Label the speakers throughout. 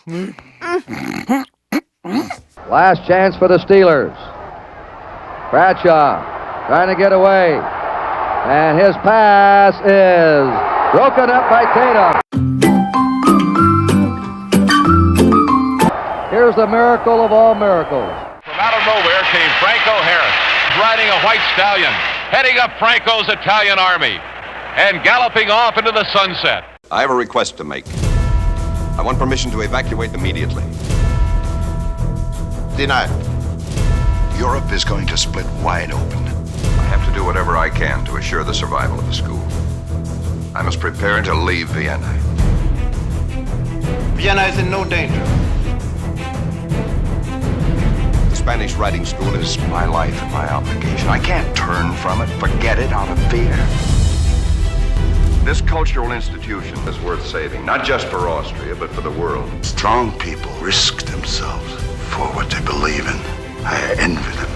Speaker 1: Last chance for the Steelers. Bradshaw trying to get away. And his pass is broken up by Tatum. Here's the miracle of all miracles.
Speaker 2: From out of nowhere came Franco Harris, riding a white stallion, heading up Franco's Italian army, and galloping off into the sunset.
Speaker 3: I have a request to make. I want permission to evacuate immediately.
Speaker 4: Denied. Europe is going to split wide open.
Speaker 3: I have to do whatever I can to assure the survival of the school. I must prepare to leave Vienna.
Speaker 4: Vienna is in no danger.
Speaker 3: The Spanish writing school is my life and my obligation. I can't turn from it, forget it out of fear. This cultural institution is worth saving, not just for Austria, but for the world.
Speaker 4: Strong people risk themselves for what they believe in. I envy them.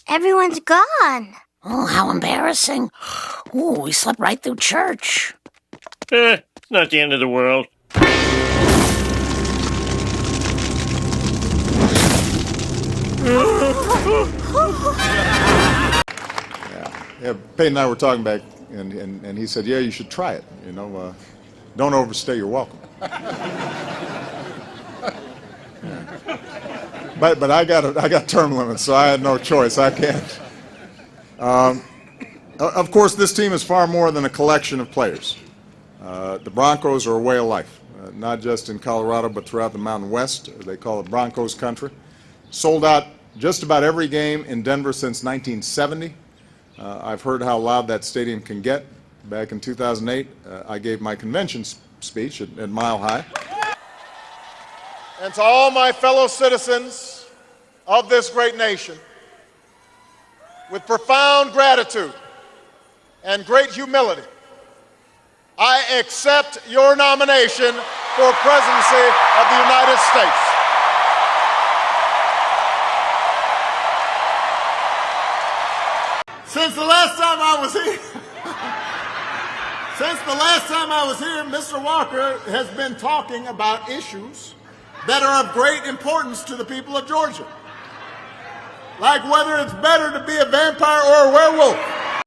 Speaker 5: Everyone's gone.
Speaker 6: Oh, how embarrassing. Oh, we slept right through church.
Speaker 7: It's not the end of the world.
Speaker 8: Yeah, Peyton and I were talking back, and he said, yeah, you should try it. You know, don't overstay your welcome. But I got term limits, so I had no choice. I can't. Of course, this team is far more than a collection of players. The Broncos are a way of life, not just in Colorado, but throughout the Mountain West. They call it Broncos country. Sold out just about every game in Denver since 1970. I've heard how loud that stadium can get. Back in 2008, I gave my convention speech at Mile High.
Speaker 9: And to all my fellow citizens of this great nation, with profound gratitude and great humility, I accept your nomination for presidency of the United States. Since the last time I was here, Mr. Walker has been talking about issues that are of great importance to the people of Georgia. Like whether it's better to be a vampire or a werewolf.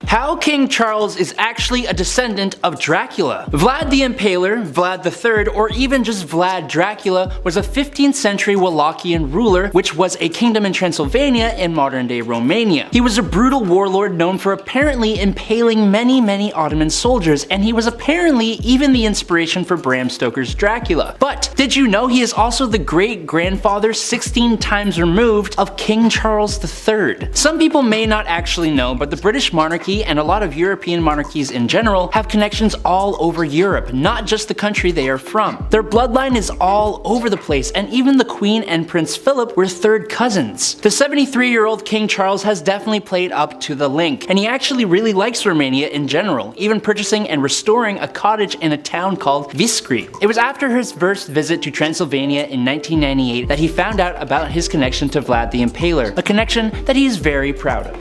Speaker 10: How King Charles is actually a descendant of Dracula. Vlad the Impaler, Vlad III, or even just Vlad Dracula was a 15th century Wallachian ruler, which was a kingdom in Transylvania in modern-day Romania. He was a brutal warlord known for apparently impaling many Ottoman soldiers, and he was apparently even the inspiration for Bram Stoker's Dracula. But did you know he is also the great-grandfather 16 times removed of King Charles III? Some people may not actually know, but the British monarchy and a lot of European monarchies in general have connections all over Europe, not just the country they are from. Their bloodline is all over the place, and even the Queen and Prince Philip were third cousins. The 73-year-old King Charles has definitely played up to the link, and he actually really likes Romania in general, even purchasing and restoring a cottage in a town called Viskri. It was after his first visit to Transylvania in 1998 that he found out about his connection to Vlad the Impaler, a connection that he is very proud of.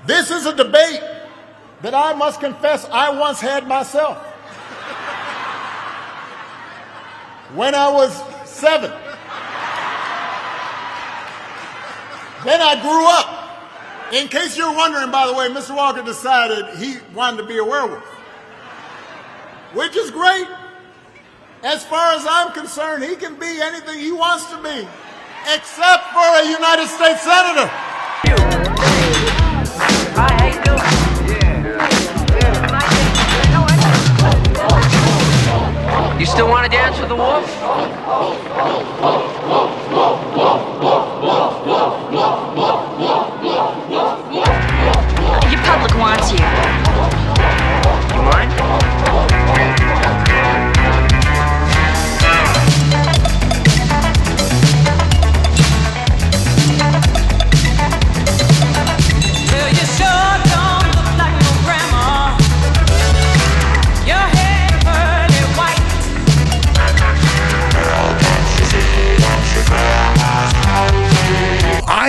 Speaker 9: This is a debate that I must confess I once had myself. When I was 7. Then I grew up. In case you're wondering, by the way, Mr. Walker decided he wanted to be a werewolf. Which is great. As far as I'm concerned, he can be anything he wants to be, except for a United States Senator.
Speaker 11: Hi, how you doing? Yeah. You still want to dance with the wolf?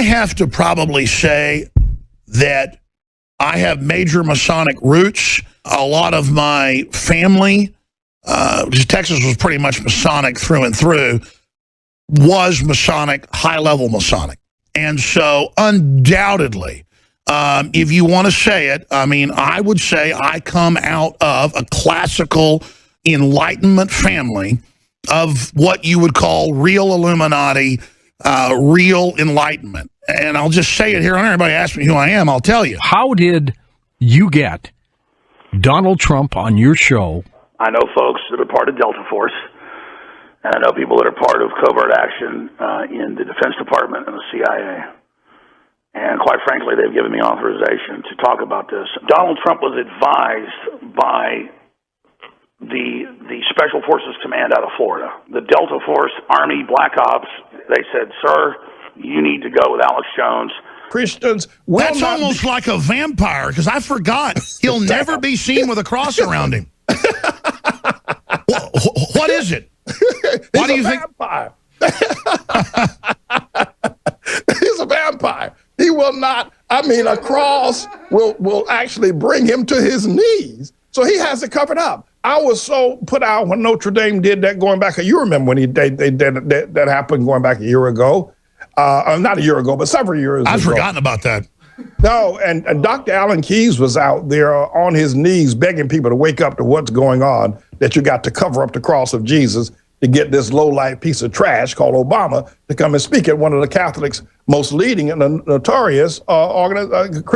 Speaker 5: have to probably say that I have major Masonic roots. A lot of my family, Texas was pretty much Masonic through and through, was Masonic, high-level Masonic. And so undoubtedly, if you want to say it, I mean, I would say I come out of a classical Enlightenment family of what you would call real Illuminati, real Enlightenment. And I'll just say it here. Everybody asks me who I am, I'll tell you.
Speaker 11: How did you get Donald Trump on your show?
Speaker 12: I know folks that are part of Delta Force, and I know people that are part of covert action in the Defense Department and the CIA. And quite frankly, they've given me authorization to talk about this. Donald Trump was advised by the Special Forces Command out of Florida. The Delta Force, Army, Black Ops, they said, sir, you need to go with Alex Jones.
Speaker 5: Christians will That's almost like a vampire, because I forgot. He'll never be seen with a cross around him. What is it? Why do you think?
Speaker 13: Vampire. He's a vampire. He will not, I mean, a cross will actually bring him to his knees. So he has it covered up. I was so put out when Notre Dame did that going back. You remember when they did that happened going back a year ago? Not a year ago, but several years ago.
Speaker 5: I've forgotten about that.
Speaker 13: No, and Dr. Alan Keyes was out there on his knees begging people to wake up to what's going on, that you got to cover up the cross of Jesus to get this low-life piece of trash called Obama to come and speak at one of the Catholics' most leading and notorious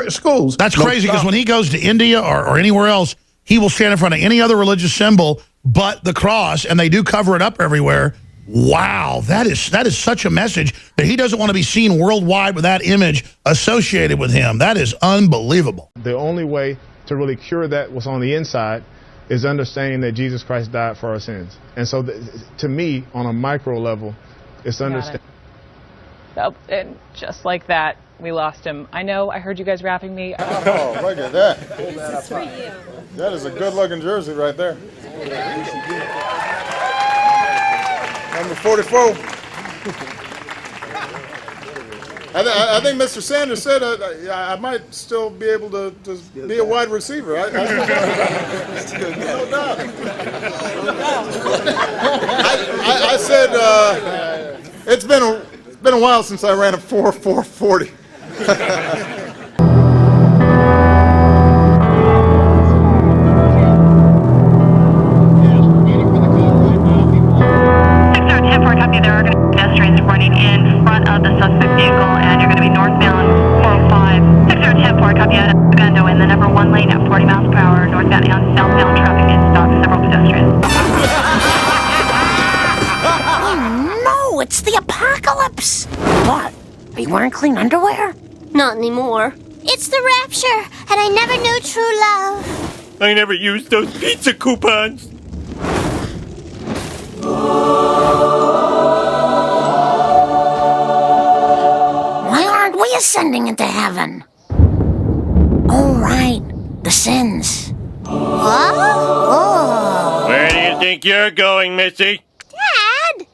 Speaker 13: schools.
Speaker 5: That's crazy, because when he goes to India or anywhere else, he will stand in front of any other religious symbol but the cross, and they do cover it up everywhere. Wow, that is such a message that he doesn't want to be seen worldwide with that image associated with him. That is unbelievable.
Speaker 14: The only way to really cure that what's on the inside is understanding that Jesus Christ died for our sins. And so to me, on a micro level, it's understanding.
Speaker 15: Oh, and just like that, we lost him. I know, I heard you guys rapping me.
Speaker 8: Oh, look at that. This is for you. That is a good-looking jersey right there. Number 44. I think Mr. Sanders said I might still be able to be a wide receiver. No doubt. I said it's been a while since I ran a 4.40.
Speaker 16: There are going to be pedestrians running in front of the suspect vehicle, and you're going to be northbound 405. 6010 copy out of Segundo in the number 1 lane at 40 miles per hour. Northbound and southbound traffic is stopped. Several pedestrians.
Speaker 6: Oh no, it's the apocalypse! What? Are you wearing clean underwear?
Speaker 17: Not anymore. It's the rapture, and I never knew true love.
Speaker 7: I never used those pizza coupons.
Speaker 6: Why aren't we ascending into heaven? Oh, right. The sins.
Speaker 17: What? Oh.
Speaker 7: Where do you think you're going, Missy?
Speaker 17: Dad!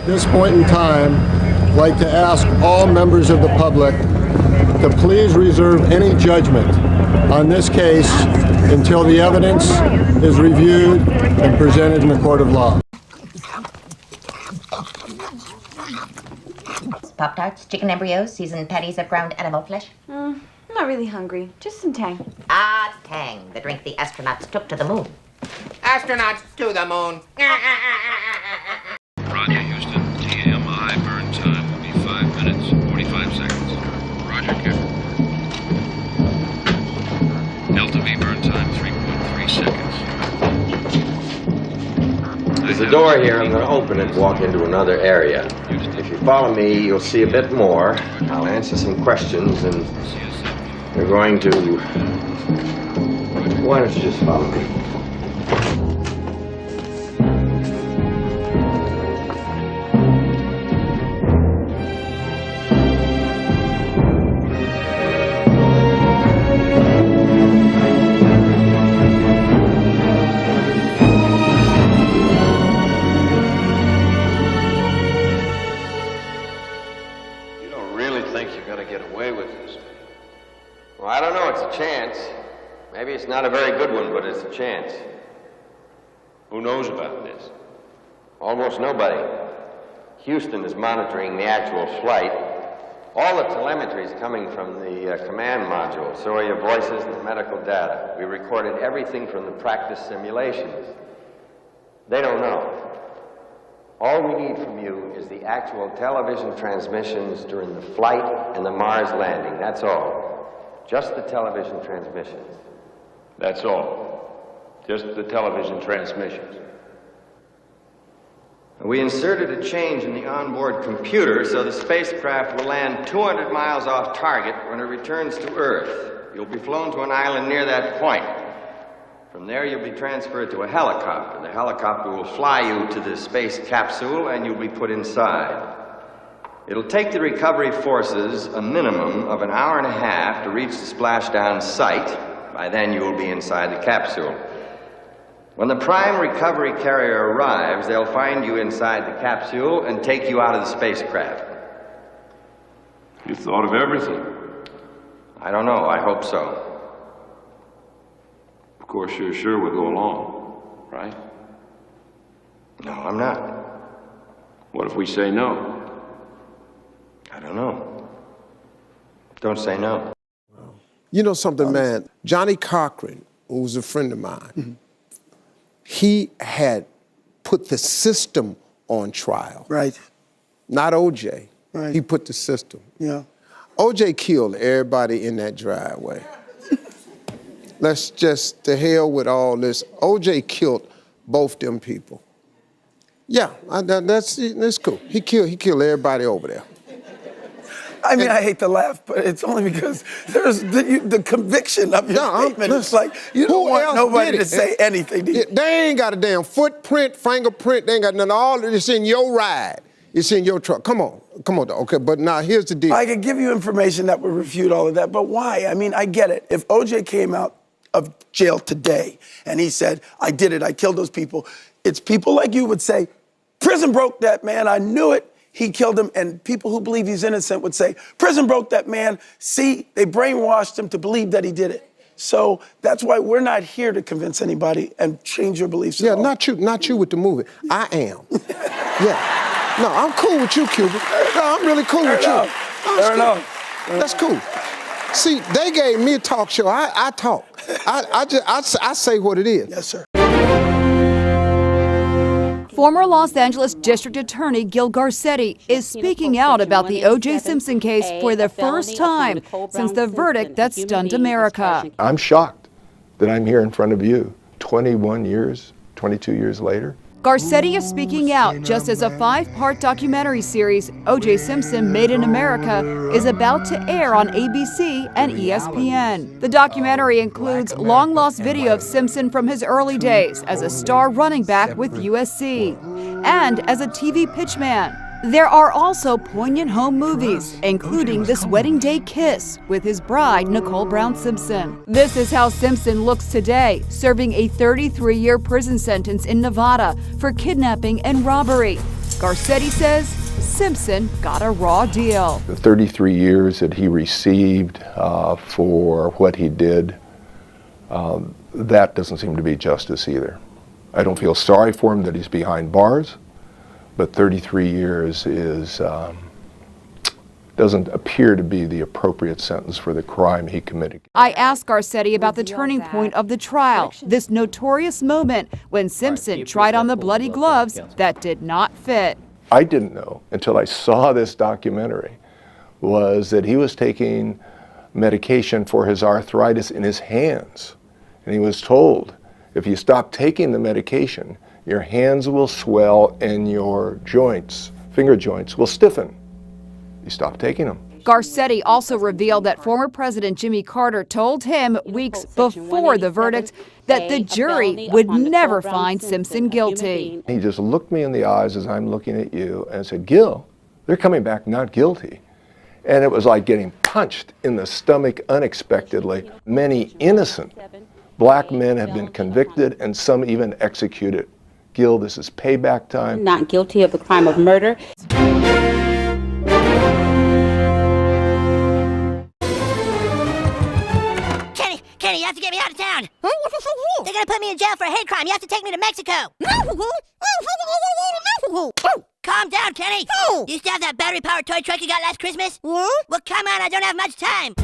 Speaker 18: At this point in time, I'd like to ask all members of the public to please reserve any judgment on this case until the evidence is reviewed and presented in the court of law.
Speaker 19: Pop-Tarts, chicken embryos, seasoned patties of ground animal flesh.
Speaker 20: I'm not really hungry. Just some Tang.
Speaker 19: Ah, Tang, the drink the astronauts took to the moon.
Speaker 20: Astronauts to the moon.
Speaker 21: Roger, Houston. TMI burn time will be 5 minutes, 45 seconds. Roger, Captain. Delta V burn time 3.3 seconds.
Speaker 22: There's a door here. I'm going to open it and walk into another area. If you follow me, you'll see a bit more. I'll answer some questions, and you're going to... Why don't you just follow me? Well, I don't know. It's a chance. Maybe it's not a very good one, but it's a chance.
Speaker 21: Who knows about this?
Speaker 22: Almost nobody. Houston is monitoring the actual flight. All the telemetry is coming from the command module. So are your voices and the medical data. We recorded everything from the practice simulations. They don't know. All we need from you is the actual television transmissions during the flight and the Mars landing. That's all. Just the television transmissions.
Speaker 21: That's all. Just the television transmissions.
Speaker 22: We inserted a change in the onboard computer so the spacecraft will land 200 miles off target when it returns to Earth. You'll be flown to an island near that point. From there, you'll be transferred to a helicopter. The helicopter will fly you to the space capsule, and you'll be put inside. It'll take the recovery forces a minimum of an hour and a half to reach the splashdown site. By then, you will be inside the capsule. When the prime recovery carrier arrives, they'll find you inside the capsule and take you out of the spacecraft.
Speaker 21: You thought of everything.
Speaker 22: I don't know. I hope so.
Speaker 21: Of course, you're sure we'll go along, right?
Speaker 22: No, I'm not.
Speaker 21: What if we say no?
Speaker 22: I don't know. Don't say no.
Speaker 23: You know something, man? Johnny Cochran, who was a friend of mine, he had put the system on trial.
Speaker 24: Right.
Speaker 23: Not O.J.
Speaker 24: Right.
Speaker 23: He put the system.
Speaker 24: Yeah.
Speaker 23: O.J. killed everybody in that driveway. Let's just, to hell with all this. O.J. killed both them people. Yeah, that's cool. He killed everybody over there.
Speaker 24: I mean, I hate to laugh, but it's only because there's the conviction of your statement. It's like, you don't want nobody to say anything to you.
Speaker 23: They ain't got a damn footprint, fingerprint. They ain't got nothing. All of it's in your ride. It's in your truck. Come on. Okay, but now here's the deal.
Speaker 24: I could give you information that would refute all of that, but why? I mean, I get it. If O.J. came out of jail today and he said, I did it, I killed those people, it's people like you would say, prison broke that man, I knew it. He killed him, and people who believe he's innocent would say, prison broke that man. See, they brainwashed him to believe that he did it. So that's why we're not here to convince anybody and change your beliefs.
Speaker 23: Yeah, not you with the movie. I am. Yeah. No, I'm cool with you, Cuba. No, I'm really cool with you.
Speaker 24: Fair enough.
Speaker 23: That's cool. See, they gave me a talk show. I talk. I say what it is.
Speaker 24: Yes, sir.
Speaker 25: Former Los Angeles District Attorney Gil Garcetti is speaking out about the O.J. Simpson case for the first time since the verdict that stunned America.
Speaker 26: I'm shocked that I'm here in front of you 21 years, 22 years later.
Speaker 25: Garcetti is speaking out just as a 5-part documentary series, O.J. Simpson Made in America, is about to air on ABC and ESPN. The documentary includes long-lost video of Simpson from his early days as a star running back with USC and as a TV pitchman. There are also poignant home movies, including this wedding day kiss with his bride, Nicole Brown Simpson. This is how Simpson looks today, serving a 33-year prison sentence in Nevada for kidnapping and robbery. Garcetti says Simpson got a raw deal.
Speaker 26: The 33 years that he received for what he did, that doesn't seem to be justice either. I don't feel sorry for him that he's behind bars. But 33 years is doesn't appear to be the appropriate sentence for the crime he committed.
Speaker 25: I asked Garcetti about the turning point of the trial, this notorious moment when Simpson tried on the bloody gloves that did not fit.
Speaker 26: I didn't know until I saw this documentary was that he was taking medication for his arthritis in his hands. And he was told, if you stop taking the medication, your hands will swell and your joints, finger joints, will stiffen. He stopped taking them.
Speaker 25: Garcetti also revealed that former President Jimmy Carter told him weeks before the verdict that the jury would never find Simpson guilty.
Speaker 26: He just looked me in the eyes as I'm looking at you and said, Gil, they're coming back not guilty. And it was like getting punched in the stomach unexpectedly. Many innocent black men have been convicted and some even executed. Gil, this is payback time.
Speaker 1: Not guilty of the crime of murder.
Speaker 6: Kenny, you have to get me out of town. They're gonna put me in jail for a hate crime. You have to take me to Mexico. Calm down, Kenny. You still have that battery-powered toy truck you got last Christmas? Well, come on, I don't have much time.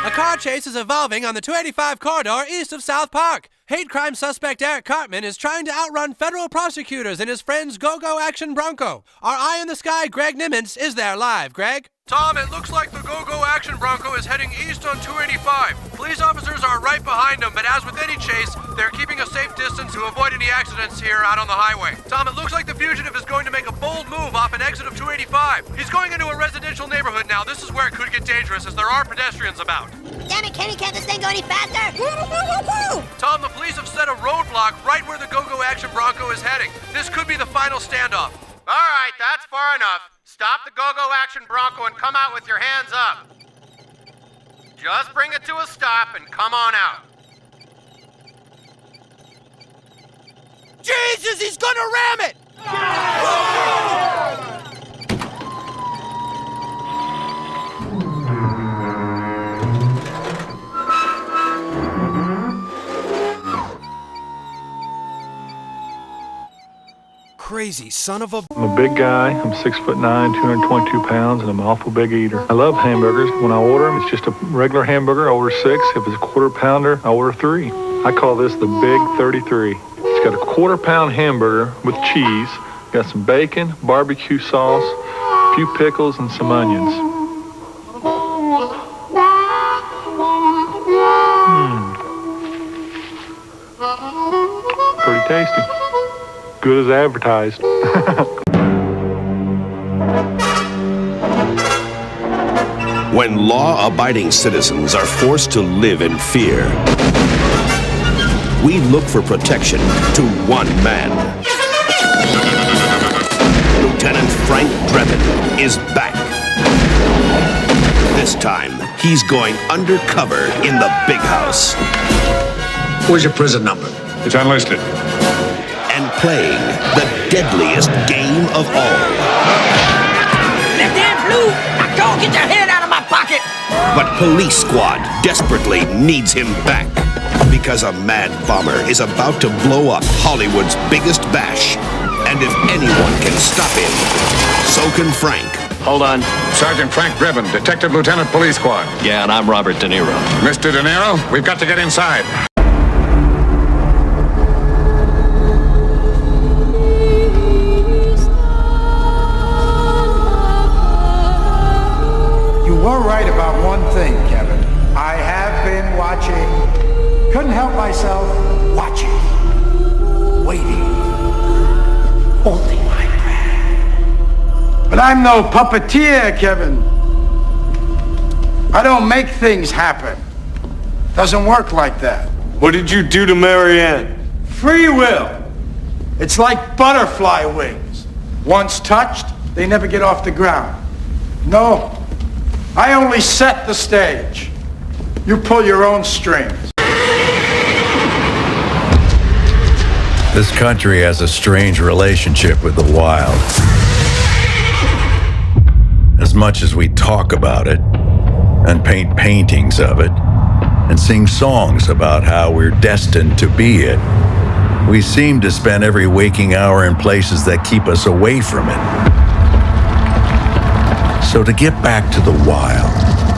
Speaker 2: A car chase is evolving on the 285 corridor east of South Park. Hate crime suspect Eric Cartman is trying to outrun federal prosecutors in his friend's Go-Go Action Bronco. Our eye in the sky, Greg Nimmons, is there live. Greg?
Speaker 3: Tom, it looks like the Go-Go Action Bronco is heading east on 285. Police officers are right behind him, but as with any chase, they're keeping a safe distance to avoid any accidents here out on the highway. Tom, it looks like the fugitive is going to make a bold move off an exit of 285. He's going into a residential neighborhood now. This is where it could get dangerous as there are pedestrians about.
Speaker 6: Damn it, Kenny, can't this thing go any faster?
Speaker 3: Tom, the police have set a roadblock right where the Go-Go Action Bronco is heading. This could be the final standoff.
Speaker 4: All right, that's far enough. Stop the Go-Go Action Bronco and come out with your hands up. Just bring it to a stop and come on out.
Speaker 2: Jesus, he's gonna ram it! Crazy son of a...
Speaker 10: I'm a big guy. I'm 6'9", 222 pounds, and I'm an awful big eater. I love hamburgers. When I order them, it's just a regular hamburger. I order 6. If it's a quarter pounder, I order 3. I call this the Big 33. It's got a quarter-pound hamburger with cheese, got some bacon, barbecue sauce, a few pickles, and some onions. Pretty tasty. Good as advertised.
Speaker 20: When law-abiding citizens are forced to live in fear, we look for protection to one man. Lieutenant Frank Drebin is back. This time, he's going undercover in the big house.
Speaker 27: Where's your prison number?
Speaker 10: It's unlisted.
Speaker 20: And playing the deadliest game of all.
Speaker 6: Left hand blue! Don't get your head out of my pocket!
Speaker 20: But Police Squad desperately needs him back because a mad bomber is about to blow up Hollywood's biggest bash. And if anyone can stop him, so can Frank.
Speaker 27: Hold on. Sergeant Frank Drebin, Detective Lieutenant Police Squad.
Speaker 10: Yeah, and I'm Robert De Niro.
Speaker 27: Mr. De Niro, we've got to get inside.
Speaker 28: You were right about one thing, Kevin. I have been watching. Couldn't help myself watching. Waiting. Holding my breath. But I'm no puppeteer, Kevin. I don't make things happen. Doesn't work like that.
Speaker 29: What did you do to Marianne?
Speaker 28: Free will. It's like butterfly wings. Once touched, they never get off the ground. No. I only set the stage. You pull your own strings.
Speaker 30: This country has a strange relationship with the wild. As much as we talk about it and paint paintings of it, and sing songs about how we're destined to be it, we seem to spend every waking hour in places that keep us away from it. So to get back to the wild,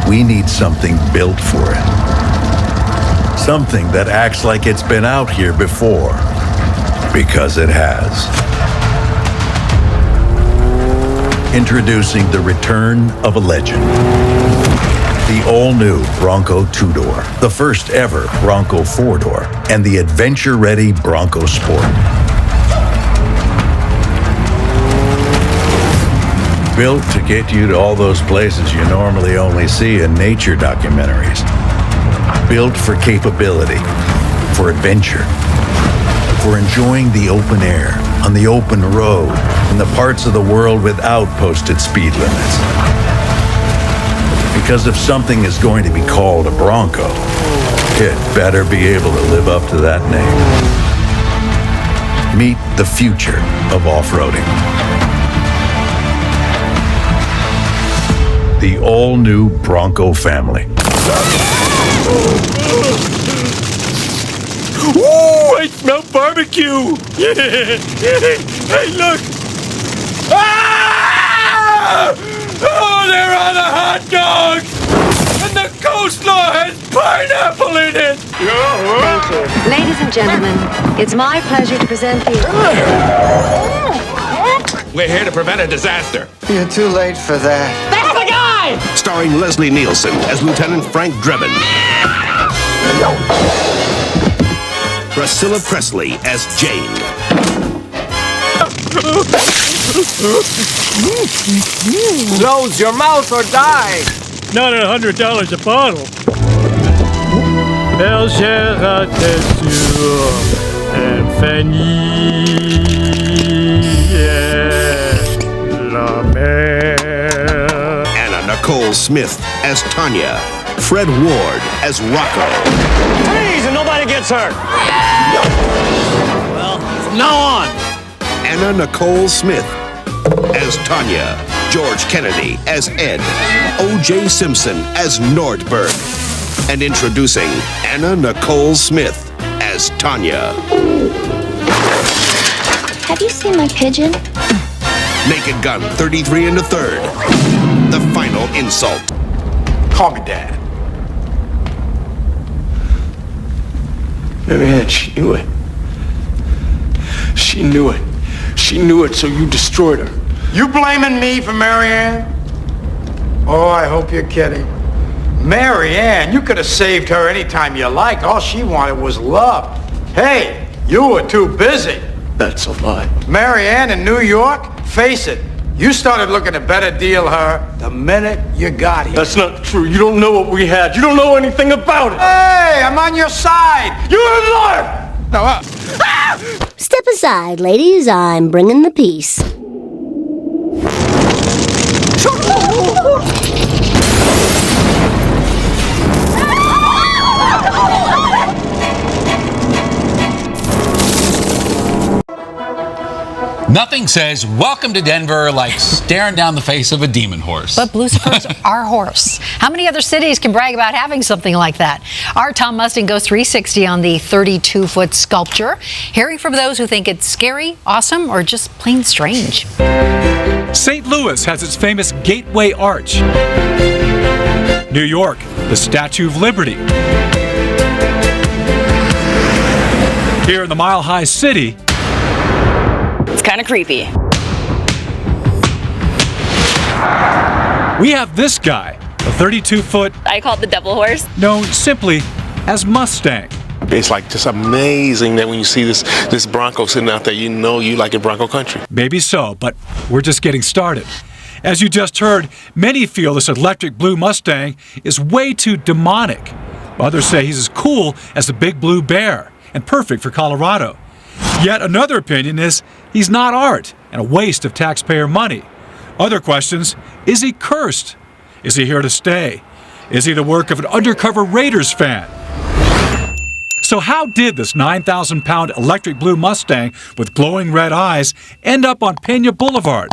Speaker 30: we need something built for it. Something that acts like it's been out here before, because it has. Introducing the return of a legend. The all-new Bronco 2-door, the first ever Bronco 4-door, and the adventure-ready Bronco Sport. Built to get you to all those places you normally only see in nature documentaries. Built for capability, for adventure, for enjoying the open air, on the open road, in the parts of the world without posted speed limits. Because if something is going to be called a Bronco, it better be able to live up to that name. Meet the future of off-roading. The all-new Bronco family.
Speaker 29: Ooh, I smell barbecue! Hey, look! Ah! Oh, they're on a hot dog! And the coleslaw has pineapple in it!
Speaker 5: Thank you. Ladies and gentlemen, it's my pleasure to present the...
Speaker 20: We're here to prevent a disaster.
Speaker 28: You're too late for that.
Speaker 5: That's the guy!
Speaker 20: Starring Leslie Nielsen as Lieutenant Frank Drebin. Priscilla Presley as Jane.
Speaker 29: Close your mouth or die! Not $100 a bottle. Bergère Tessure and Fanny la mer.
Speaker 20: Anna Nicole Smith as Tanya. Fred Ward as Rocco.
Speaker 29: Please, and nobody gets hurt. Well, from now on.
Speaker 20: Anna Nicole Smith as Tanya. George Kennedy as Ed. O.J. Simpson as Nordberg. And introducing Anna Nicole Smith as Tanya.
Speaker 17: Have you seen my pigeon?
Speaker 20: Naked Gun 33 and a third. The final insult.
Speaker 28: Call me Dad. Marianne, she knew it. She knew it. She knew it, so you destroyed her. You blaming me for Marianne? Oh, I hope you're kidding. Marianne, you could have saved her anytime you liked. All she wanted was love. Hey, you were too busy. That's a lie. Marianne in New York? Face it, you started looking to better deal her the minute you got here.
Speaker 29: That's not true. You don't know what we had. You don't know anything about it.
Speaker 28: Hey, I'm on your side. You're a liar. No,
Speaker 17: Step aside, ladies. I'm bringing the peace.
Speaker 7: Nothing says welcome to Denver like staring down the face of a demon horse.
Speaker 8: But Lucifer's our horse. How many other cities can brag about having something like that? Our Tom Mustang goes 360 on the 32-foot sculpture, hearing from those who think it's scary, awesome, or just plain strange.
Speaker 9: St. Louis has its famous Gateway Arch. New York, the Statue of Liberty. Here in the Mile High City,
Speaker 8: It's kind of creepy.
Speaker 9: we have this guy, a 32-foot,
Speaker 8: I call it the devil horse.
Speaker 9: known simply as Mustang.
Speaker 11: It's like just amazing that when you see this Bronco sitting out there, you know you like it Bronco country.
Speaker 9: Maybe so, but we're just getting started. As you just heard, many feel this electric blue Mustang is way too demonic. Others say he's as cool as the Big Blue Bear and perfect for Colorado. Yet another opinion is he's not art and a waste of taxpayer money. Other questions, is he cursed? Is he here to stay? Is he the work of an undercover Raiders fan? So how did this 9,000-pound electric blue Mustang with glowing red eyes end up on Pena Boulevard?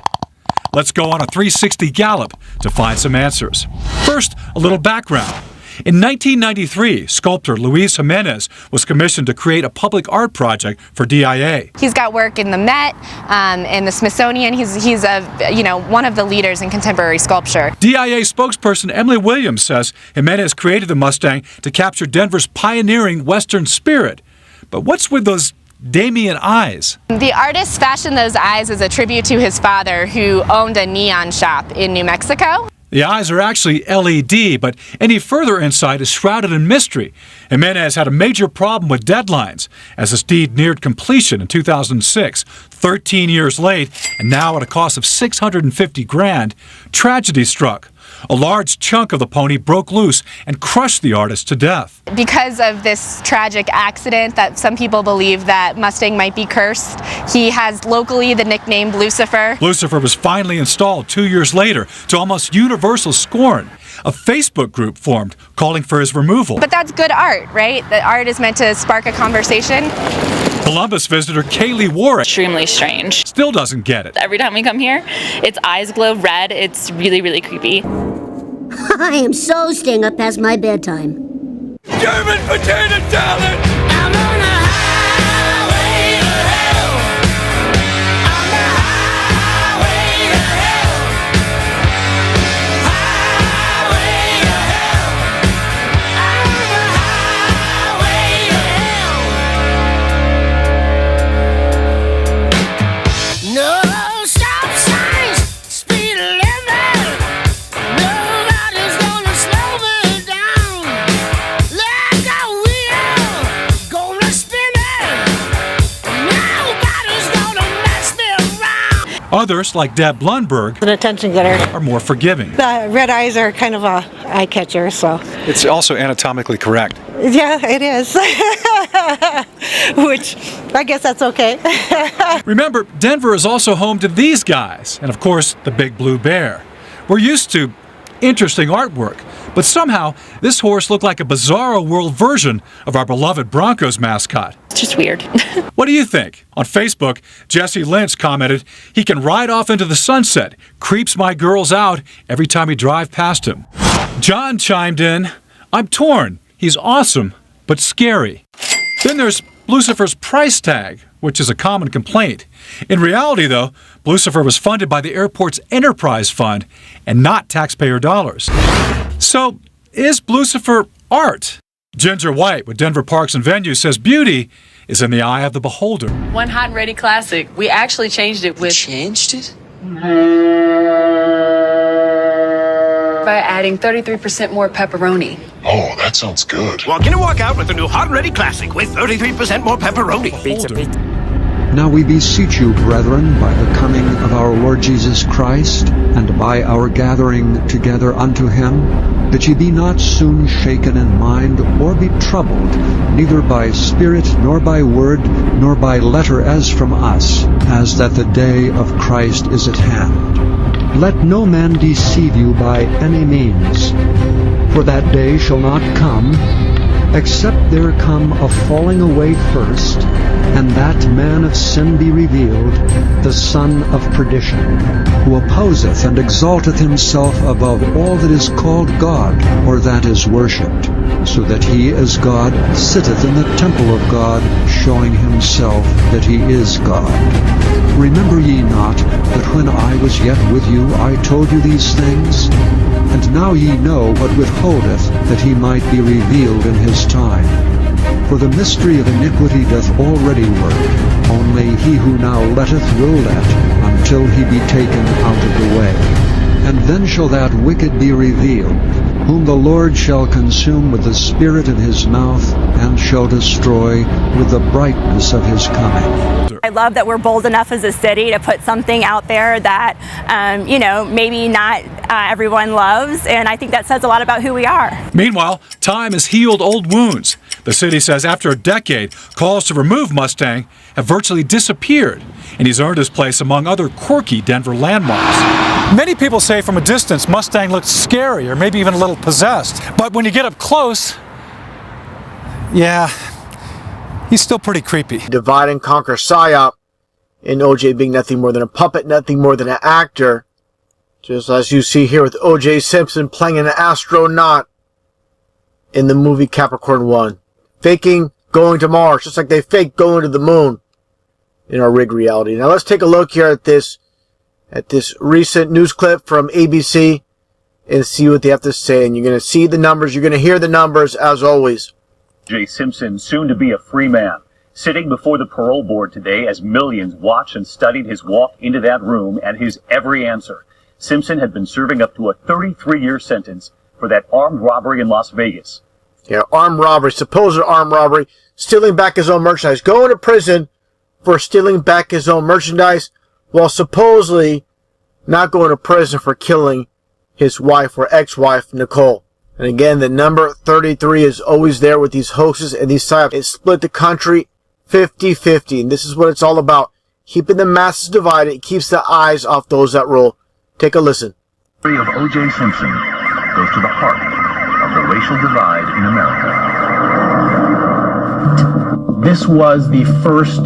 Speaker 9: Let's go on a 360 gallop to find some answers. First, a little background. In 1993, sculptor Luis Jimenez was commissioned to create a public art project for DIA.
Speaker 12: He's got work in the Met, in the Smithsonian. He's one of the leaders in contemporary sculpture.
Speaker 9: DIA spokesperson Emily Williams says Jimenez created the Mustang to capture Denver's pioneering Western spirit. But what's with those Damien eyes?
Speaker 12: The artist fashioned those eyes as a tribute to his father, who owned a neon shop in New Mexico.
Speaker 9: The eyes are actually LED, but any further insight is shrouded in mystery. Jimenez had a major problem with deadlines as his deed neared completion in 2006. 13 years late, and now at a cost of $650,000, tragedy struck. A large chunk of the pony broke loose and crushed the artist to death.
Speaker 12: Because of this tragic accident that some people believe that Mustang might be cursed, he has locally the nickname Lucifer.
Speaker 9: Lucifer was finally installed 2 years later to almost universal scorn. A Facebook group formed calling for his removal.
Speaker 12: But that's good art, right? The art is meant to spark a conversation.
Speaker 9: Columbus visitor Kaylee Warwick
Speaker 13: extremely strange.
Speaker 9: Still doesn't get it.
Speaker 13: Every time we come here, its eyes glow red. It's really, really creepy.
Speaker 14: I am so staying up past my bedtime.
Speaker 29: German potato salad!
Speaker 14: I'm on a highway to hell. On the highway to hell. Highway to hell. I'm on the highway to hell. No stop signs, speed limit. Nobody's gonna slow me down. Like a wheel, gonna spin it. Nobody's gonna mess me around.
Speaker 9: Others, like Deb Lundberg,
Speaker 15: an attention getter,
Speaker 9: are more forgiving.
Speaker 15: The red eyes are kind of a eye catcher, so.
Speaker 9: It's also anatomically correct.
Speaker 15: Yeah, it is. Which, I guess that's okay.
Speaker 9: Remember, Denver is also home to these guys, and of course, the big blue bear. We're used to interesting artwork, but somehow this horse looked like a bizarro world version of our beloved Broncos mascot.
Speaker 13: It's just weird.
Speaker 9: What do you think? On Facebook, Jesse Lynch commented, "He can ride off into the sunset, creeps my girls out every time we drive past him." John chimed in, "I'm torn. He's awesome, but scary." Then there's Lucifer's price tag, which is a common complaint. In reality, though, Lucifer was funded by the airport's enterprise fund and not taxpayer dollars. So, is Lucifer art? Ginger White with Denver Parks and Venues says beauty is in the eye of the beholder.
Speaker 16: One hot and ready classic. We actually changed it with...
Speaker 18: Changed it?
Speaker 16: By adding 33% more pepperoni.
Speaker 18: Oh, that sounds good.
Speaker 19: Walk in and walk out with the new Hot and Ready Classic with 33% more pepperoni.
Speaker 18: Pizza.
Speaker 21: Now we beseech you, brethren, by the coming of our Lord Jesus Christ, and by our gathering together unto him, that ye be not soon shaken in mind, or be troubled, neither by spirit, nor by word, nor by letter as from us, as that the day of Christ is at hand. Let no man deceive you by any means, for that day shall not come, except there come a falling away first, and that man of sin be revealed, the son of perdition, who opposeth and exalteth himself above all that is called God, or that is worshipped, so that he as God sitteth in the temple of God, showing himself that he is God. Remember ye not that when I was yet with you I told you these things? And now ye know what withholdeth, that he might be revealed in his time. For the mystery of iniquity doth already work, only he who now letteth will let, until he be taken out of the way. And then shall that wicked be revealed, whom the Lord shall consume with the spirit in his mouth, and shall destroy with the brightness of his coming.
Speaker 22: I love that we're bold enough as a city to put something out there that, maybe not everyone loves, and I think that says a lot about who we are.
Speaker 9: Meanwhile, time has healed old wounds. The city says after a decade, calls to remove Mustang have virtually disappeared, and he's earned his place among other quirky Denver landmarks. Many people say from a distance Mustang looks scary or maybe even a little possessed, but when you get up close, yeah, he's still pretty creepy.
Speaker 23: Divide and conquer psyop, and OJ being nothing more than a puppet, nothing more than an actor. Just as you see here with OJ Simpson playing an astronaut. in the movie Capricorn 1. Faking going to Mars, just like they fake going to the moon in our rig reality. Now let's take a look here at this recent news clip from ABC and see what they have to say. And you're going to see the numbers. You're going to hear the numbers as always.
Speaker 1: J. Simpson, soon to be a free man, sitting before the parole board today as millions watched and studied his walk into that room and his every answer. Simpson had been serving up to a 33-year sentence for that armed robbery in Las Vegas.
Speaker 23: Yeah, armed robbery, supposed armed robbery, stealing back his own merchandise, going to prison for stealing back his own merchandise, while supposedly not going to prison for killing his wife or ex-wife, Nicole. And again, the number 33 is always there with these hoaxes and these psyops. It split the country 50-50, and this is what it's all about. Keeping the masses divided, it keeps the eyes off those that rule. Take a listen.
Speaker 1: The story of O.J. Simpson goes to the heart of the racial divide in America.
Speaker 2: This was the first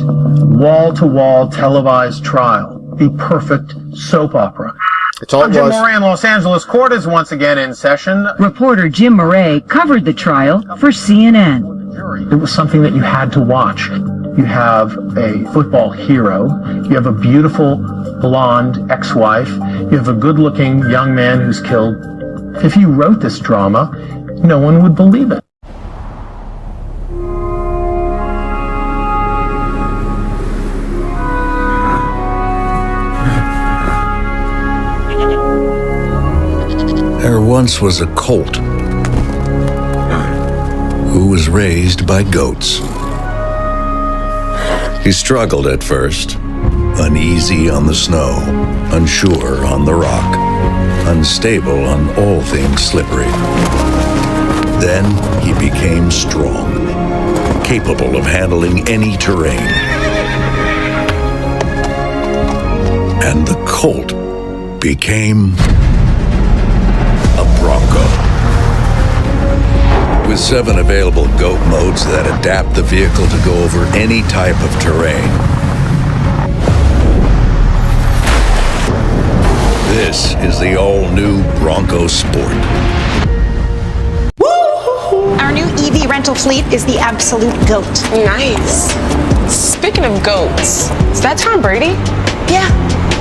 Speaker 2: wall-to-wall televised trial, the perfect soap opera.
Speaker 23: It's all it
Speaker 2: Jim
Speaker 23: was.
Speaker 2: Moran, Los Angeles court is once again in session.
Speaker 3: Reporter Jim Moran covered the trial for CNN.
Speaker 2: It was something that you had to watch. You have a football hero. You have a beautiful blonde ex-wife. You have a good-looking young man who's killed. If you wrote this drama, no one would believe it.
Speaker 30: There once was a colt who was raised by goats. He struggled at first, uneasy on the snow, unsure on the rock, unstable on all things slippery. Then he became strong, capable of handling any terrain. And the colt became a Bronco. With 7 available goat modes that adapt the vehicle to go over any type of terrain. This is the all-new Bronco Sport.
Speaker 4: Our new EV rental fleet is the absolute GOAT.
Speaker 6: Nice. Speaking of goats, is that Tom Brady?
Speaker 4: Yeah,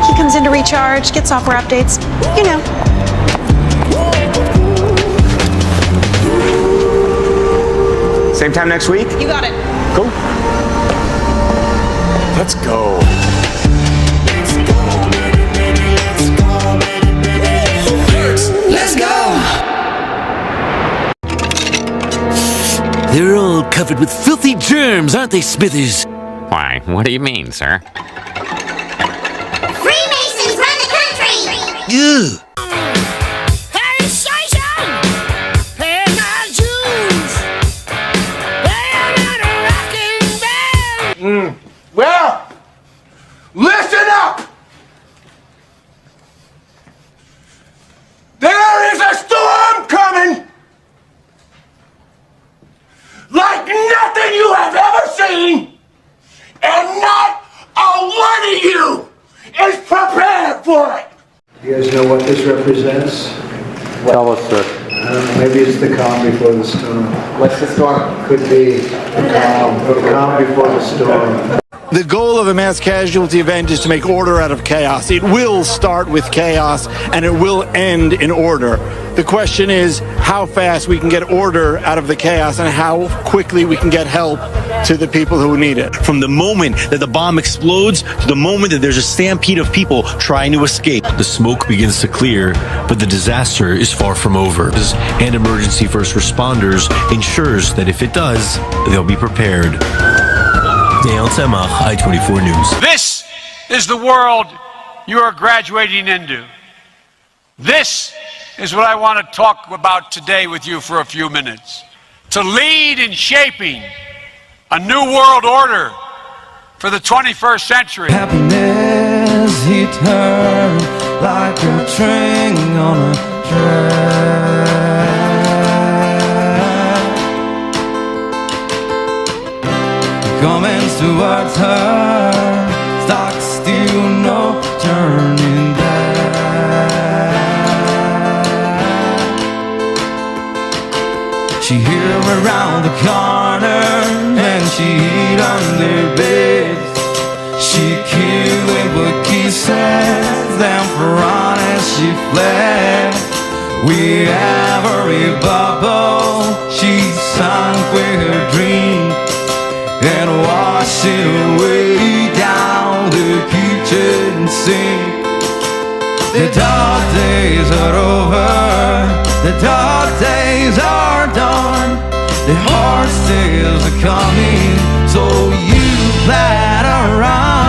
Speaker 4: he comes in to recharge, get software updates, you know.
Speaker 10: Same time next week?
Speaker 4: You got it.
Speaker 10: Cool. Let's go.
Speaker 18: Let's go!
Speaker 24: They're all covered with filthy germs, aren't they, Smithers?
Speaker 25: Why, what do you mean, sir?
Speaker 17: Freemasons run the country!
Speaker 24: Ugh.
Speaker 28: Well, listen up! There is a storm coming! Like nothing you have ever seen! And not a one of you is prepared for it! You guys know what this represents?
Speaker 10: Tell us, sir.
Speaker 28: I don't know, maybe it's the calm before the storm.
Speaker 10: What's the storm?
Speaker 28: Could be the calm before the storm.
Speaker 26: The goal of a mass casualty event is to make order out of chaos. It will start with chaos and it will end in order. The question is how fast we can get order out of the chaos and how quickly we can get help to the people who need it.
Speaker 31: From the moment that the bomb explodes to the moment that there's a stampede of people trying to escape. The smoke begins to clear, but the disaster is far from over. And emergency first responders ensures that if it does, they'll be prepared. Dale Temach, I-24 News.
Speaker 29: This is the world you are graduating into. This is what I want to talk about today with you for a few minutes. To lead in shaping a new world order for the 21st century.
Speaker 32: Happiness, he turned like a train on a track. Coming towards her, stock still, no turning back. She hear around the corner and she hid under beds. She killed with kisses, then for honest she fled. With every bubble she sunk with her dream and washed it away down the kitchen sink. The dark days are over, the dark days are done. The hard days are coming, so you better run.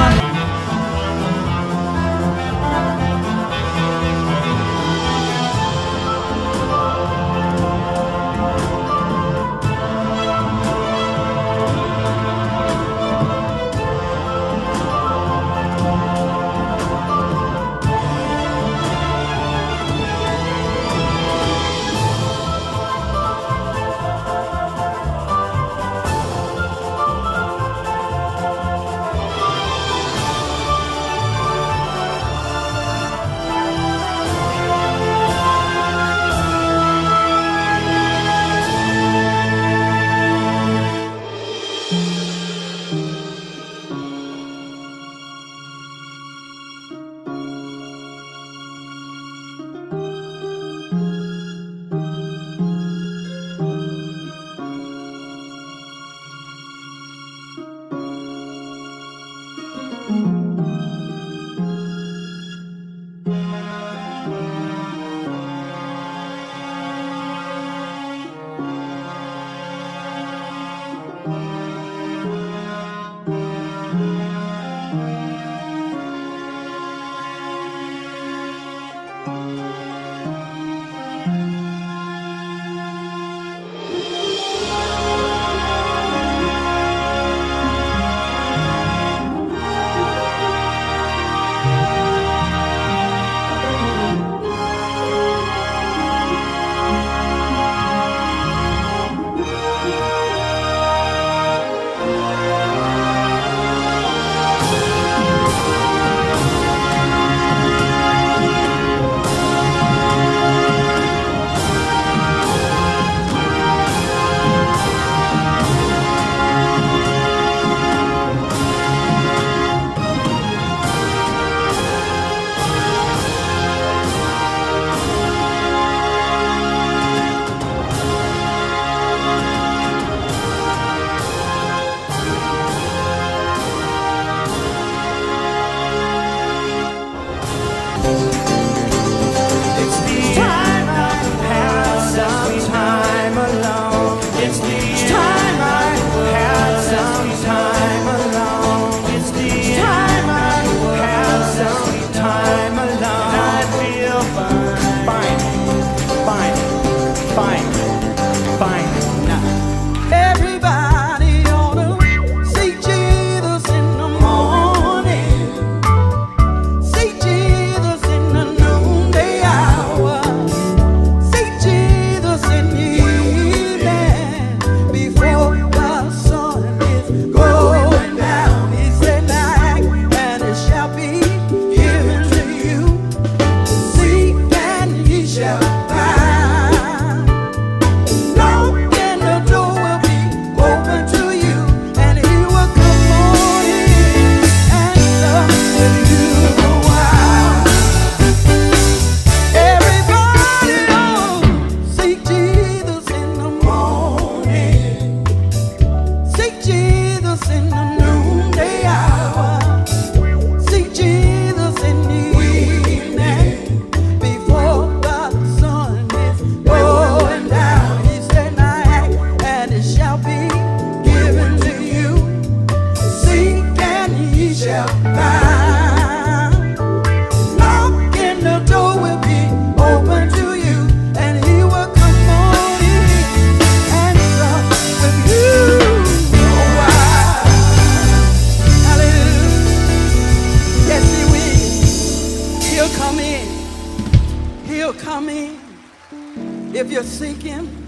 Speaker 32: If you're seeking,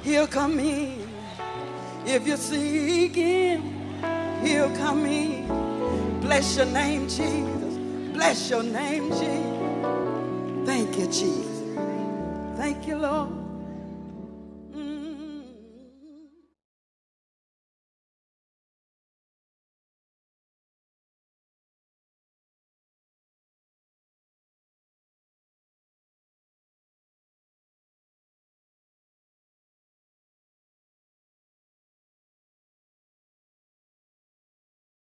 Speaker 32: he'll come in. If you're seeking, he'll come in. Bless your name, Jesus. Bless your name, Jesus. Thank you, Jesus. Thank you, Lord.